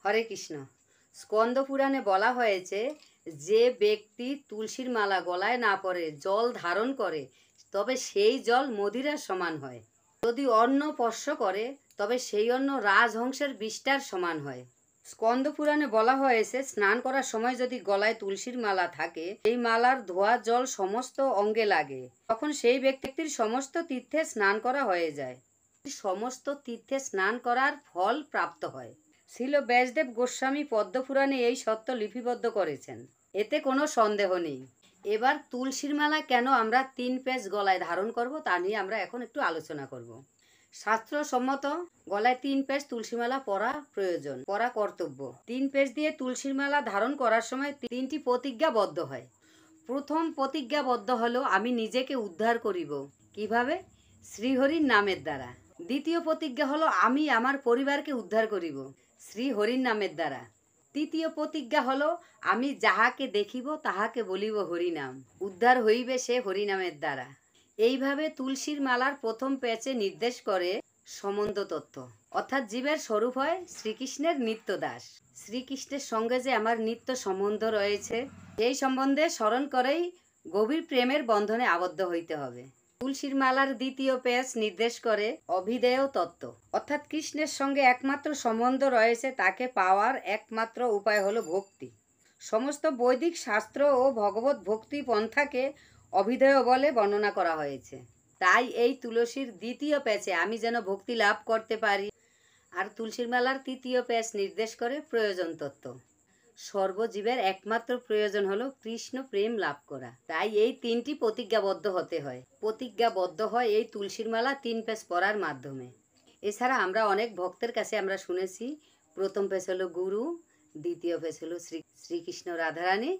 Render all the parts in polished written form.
হরে কৃষ্ণ। স্কন্দ পুরাণে বলা হয়েছে, যে ব্যক্তি তুলসীর মালা গলায় না পরে জল ধারণ করে তবে সেই জল মদিরার সমান হয়। যদি অন্ন স্পর্শ করে তবে সেই অন্ন রাজহংসের বিষ্ঠার সমান হয়। স্কন্দ পুরাণে বলা হয়েছে, স্নান করার সময় যদি গলায় তুলসীর মালা থাকে, এই মালার ধোয়া জল সমস্ত অঙ্গে লাগে, তখন সেই ব্যক্তির সমস্ত তীর্থে স্নান করা হয়ে যায়। সমস্ত তীর্থে স্নান করার ফল প্রাপ্ত হয়। শ্রীল ব্যাসদেব গোস্বামী পদ্মপুরাণে এই সত্য লিপিবদ্ধ করেছেন, এতে কোনো সন্দেহ নেই। এবার তুলসীর মালা কেন আমরা 3 পেজ গলায় ধারণ করব তা নিয়ে আমরা এখন একটু আলোচনা করব। শাস্ত্রসম্মত গলায় 3 পেজ তুলসী মালা পরা প্রয়োজন, পরা কর্তব্য। 3 পেজ দিয়ে তুলসীর মালা ধারণ করার সময় 3টি প্রতিজ্ঞাবদ্ধ হয়। প্রথম প্রতিজ্ঞাবদ্ধ হলো, আমি নিজেকে উদ্ধার করিব। কিভাবে? শ্রীহরির নামের দ্বারা। দ্বিতীয় প্রতিজ্ঞা হলো, আমি আমার পরিবারকে উদ্ধার করিব শ্রী হরির নামের দ্বারা। তৃতীয় প্রতিজ্ঞা হলো, আমি যাহাকে দেখিব তাহাকে বলিব হরিনাম। উদ্ধার হইবে সে হরিনামের দ্বারা। এইভাবে তুলসীর মালার প্রথম পেজে নির্দেশ করে সম্বন্ধ তত্ত্ব, অর্থাৎ জীবের স্বরূপ হয় শ্রীকৃষ্ণের নিত্য দাস। শ্রীকৃষ্ণের সঙ্গে যে আমার নিত্য সম্বন্ধ রয়েছে, সেই সম্বন্ধে স্মরণ করেই গভীর প্রেমের বন্ধনে আবদ্ধ হইতে হবে। তুলসীর মালার দ্বিতীয় পেজ নির্দেশ করে অভিধেয় তত্ত্ব, অর্থাৎ কৃষ্ণের সঙ্গে একমাত্র সম্বন্ধ রয়েছে, তাকে পাওয়ার একমাত্র উপায় হলো ভক্তি। সমস্ত বৈদিক শাস্ত্র ও ভগবত ভক্তি পন্থাকে অভিধেয় বলে বর্ণনা করা হয়েছে। তাই এই তুলসীর দ্বিতীয় পেজে আমি যেন ভক্তি লাভ করতে পারি। আর তুলসীর মালার তৃতীয় পেজ নির্দেশ করে প্রয়োজন তত্ত্ব। সর্বজীবের একমাত্র প্রয়োজন হলো কৃষ্ণ প্রেম লাভ করা। তাই এই 3টি প্রতিজ্ঞাবদ্ধ হতে হয়। প্রতিজ্ঞাবদ্ধ হয় এই তুলসীর মালা 3 পেজ পরার মাধ্যমে। এছাড়া আমরা অনেক ভক্তের কাছে আমরা শুনেছি, প্রথম পেজ হলো গুরু, দ্বিতীয় পেজ হলো শ্রীকৃষ্ণ রাধারানী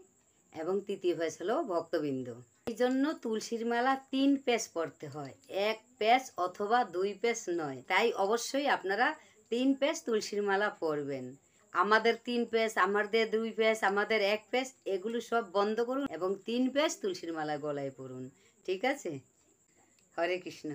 এবং তৃতীয় পেজ হলো ভক্তবৃন্দ। এই জন্য তুলসীর মালা 3 পেজ পড়তে হয়, 1 পেজ অথবা 2 পেজ নয়। তাই অবশ্যই আপনারা 3 পেজ তুলসীর মালা পরবেন। আমাদের 3 পেজ, আমাদের 2 পেজ, আমাদের 1 পেজ, এগুলো সব বন্ধ করুন এবং 3 পেজ তুলসীর মালা গলায় পরুন। ঠিক আছে? হরে কৃষ্ণ।